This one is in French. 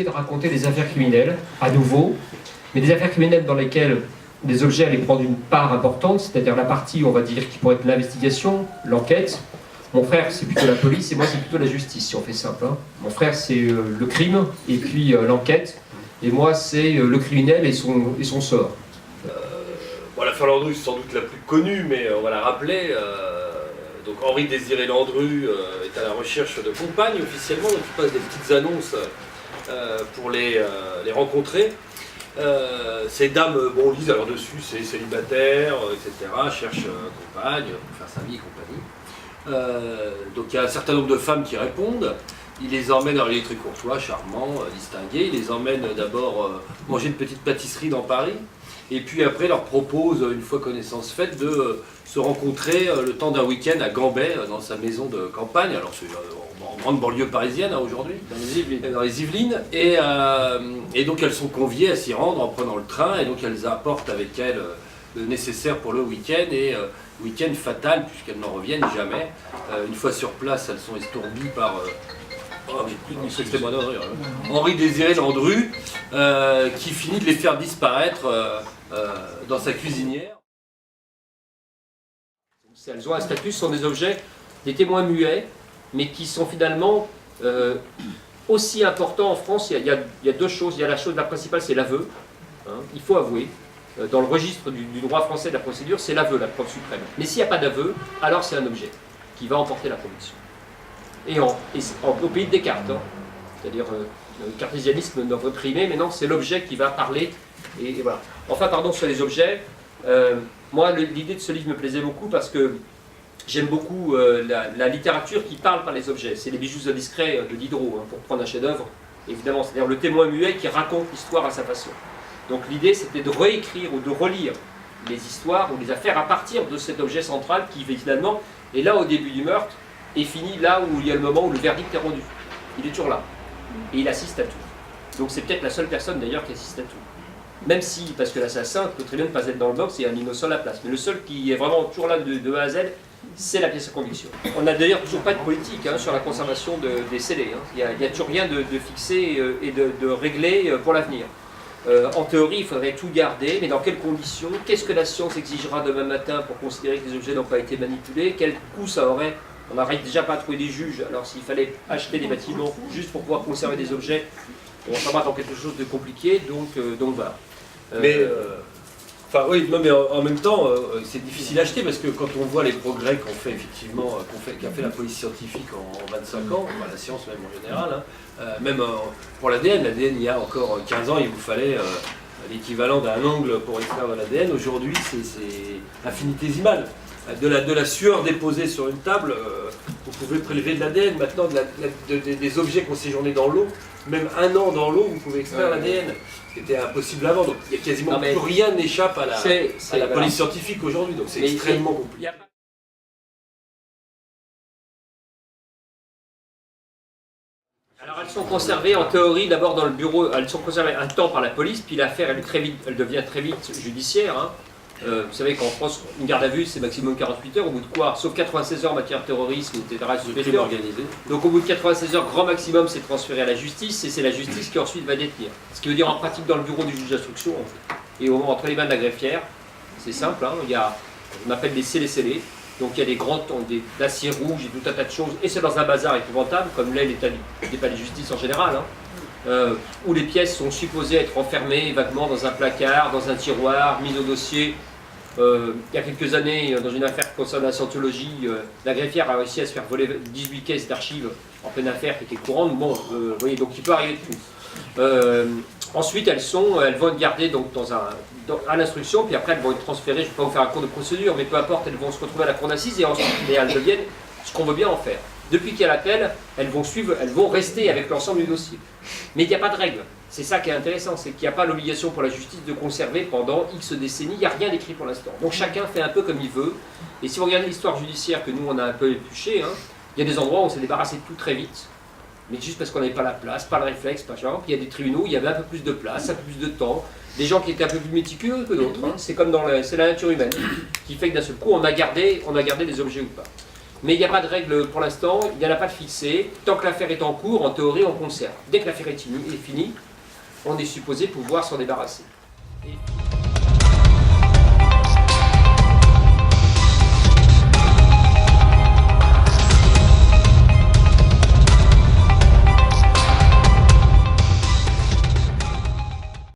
de raconter des affaires criminelles, à nouveau, mais des affaires criminelles dans lesquelles les objets allaient prendre une part importante, c'est-à-dire la partie, on va dire, qui pourrait être l'investigation, l'enquête. Mon frère, c'est plutôt la police, et moi, c'est plutôt la justice, si on fait simple. Hein. Mon frère, c'est le crime, et puis l'enquête, et moi, c'est le criminel et son sort. Bon, l'affaire Landru, c'est sans doute la plus connue, mais on va la rappeler. Donc Henri-Désiré Landru est à la recherche de compagnes officiellement, donc il passe des petites annonces pour les rencontrer. Ces dames, bon, lisent alors dessus, c'est célibataire, etc., cherchent compagne, pour faire sa vie et compagnie. Donc il y a un certain nombre de femmes qui répondent. Il les emmène, alors il est très courtois, charmant, distingué. Il les emmène d'abord manger une petite pâtisserie dans Paris. Et puis après leur propose, une fois connaissance faite, de se rencontrer le temps d'un week-end à Gambais, dans sa maison de campagne. Alors c'est en grande banlieue parisienne hein, aujourd'hui, dans les Yvelines. Et donc elles sont conviées à s'y rendre en prenant le train. Et donc elles apportent avec elles le nécessaire pour le week-end. Et week-end fatal puisqu'elles n'en reviennent jamais. Une fois sur place, elles sont estourbies par... Henri-Désiré Landru, qui finit de les faire disparaître dans sa cuisinière. Elles ont un statut, ce sont des objets, des témoins muets, mais qui sont finalement aussi importants en France. Il y a deux choses. Il y a la principale, c'est l'aveu. Hein, il faut avouer. Dans le registre du droit français de la procédure, c'est l'aveu, la preuve suprême. Mais s'il n'y a pas d'aveu, alors c'est un objet qui va emporter la conviction. Et au pays de Descartes, hein, c'est-à-dire le cartésianisme ne reprimé, mais non, c'est l'objet qui va parler. Et voilà. Enfin, pardon, sur les objets, moi, l'idée de ce livre me plaisait beaucoup parce que j'aime beaucoup la littérature qui parle par les objets. C'est les bijoux indiscrets de Diderot, hein, pour prendre un chef-d'œuvre, évidemment. C'est-à-dire le témoin muet qui raconte l'histoire à sa façon. Donc l'idée, c'était de réécrire ou de relire les histoires ou les affaires à partir de cet objet central qui, finalement, est là au début du meurtre et finit là où il y a le moment où le verdict est rendu. Il est toujours là. Et il assiste à tout. Donc c'est peut-être la seule personne d'ailleurs qui assiste à tout. Même si, parce que l'assassin peut très bien ne pas être dans le box et un innocent à la place. Mais le seul qui est vraiment toujours là de A à Z, c'est la pièce à conviction. On n'a d'ailleurs toujours pas de politique hein, sur la conservation des scellés. Hein. Il n'y a toujours rien de fixé et de réglé pour l'avenir. En théorie, il faudrait tout garder, mais dans quelles conditions? Qu'est-ce que la science exigera demain matin pour considérer que les objets n'ont pas été manipulés? Quel coût ça aurait? On n'arrive déjà pas à trouver des juges, alors s'il fallait acheter des bâtiments juste pour pouvoir conserver des objets, on s'en va dans quelque chose de compliqué, donc voilà. Enfin oui, non, mais en même temps, c'est difficile à acheter parce que quand on voit les progrès qu'on fait effectivement, qu'a fait la police scientifique en 25 ans, enfin, la science même en général, hein, même pour l'ADN, il y a encore 15 ans, il vous fallait l'équivalent d'un ongle pour extraire de l'ADN. Aujourd'hui, c'est infinitésimal. De la sueur déposée sur une table, vous pouvez prélever de l'ADN. Maintenant, des objets qui ont séjourné dans l'eau, même un an dans l'eau, vous pouvez extraire l'ADN. C'était impossible avant. Donc, il y a quasiment plus rien n'échappe à la police scientifique aujourd'hui. Donc, c'est extrêmement compliqué. Alors, elles sont conservées en théorie d'abord dans le bureau. Elles sont conservées un temps par la police, puis l'affaire, elle devient très vite judiciaire. Hein. Vous savez qu'en France, une garde à vue, c'est maximum 48 heures, au bout de quoi, sauf 96 heures en matière de terrorisme, etc. Organisé. Donc au bout de 96 heures, grand maximum, c'est transféré à la justice, et c'est la justice qui ensuite va détenir. Ce qui veut dire en pratique dans le bureau du juge d'instruction, et entre les mains de la greffière, c'est simple, hein, il y a, on appelle des scellés. Donc il y a des grands d'acier rouge et tout un tas de choses, et c'est dans un bazar épouvantable, comme l'est l'état des palais de justice en général, hein, où les pièces sont supposées être enfermées vaguement dans un placard, dans un tiroir, mises au dossier. Il y a quelques années, dans une affaire concernant la scientologie, la greffière a réussi à se faire voler 18 caisses d'archives en pleine affaire qui était courante. Bon, vous voyez, donc il peut arriver de tout. Ensuite, elles vont être gardées donc, à l'instruction, puis après elles vont être transférées, je ne vais pas vous faire un cours de procédure, mais peu importe, elles vont se retrouver à la cour d'assises et ensuite elles deviennent ce qu'on veut bien en faire. Depuis qu'il y a l'appel, elles vont rester avec l'ensemble du dossier. Mais il n'y a pas de règle. C'est ça qui est intéressant, c'est qu'il n'y a pas l'obligation pour la justice de conserver pendant X décennies, il n'y a rien d'écrit pour l'instant. Donc chacun fait un peu comme il veut. Et si vous regardez l'histoire judiciaire que nous on a un peu épluchée, hein, il y a des endroits où on s'est débarrassé de tout très vite. Mais juste parce qu'on n'avait pas la place, pas le réflexe, pas genre. Puis il y a des tribunaux où il y avait un peu plus de place, un peu plus de temps. Des gens qui étaient un peu plus méticuleux que d'autres. Hein. C'est comme c'est la nature humaine qui fait que d'un seul coup on a gardé les objets ou pas. Mais il n'y a pas de règle pour l'instant, il n'y en a pas de fixée. Tant que l'affaire est en cours, en théorie, on conserve. Dès que l'affaire est finie, on est supposé pouvoir s'en débarrasser. Et...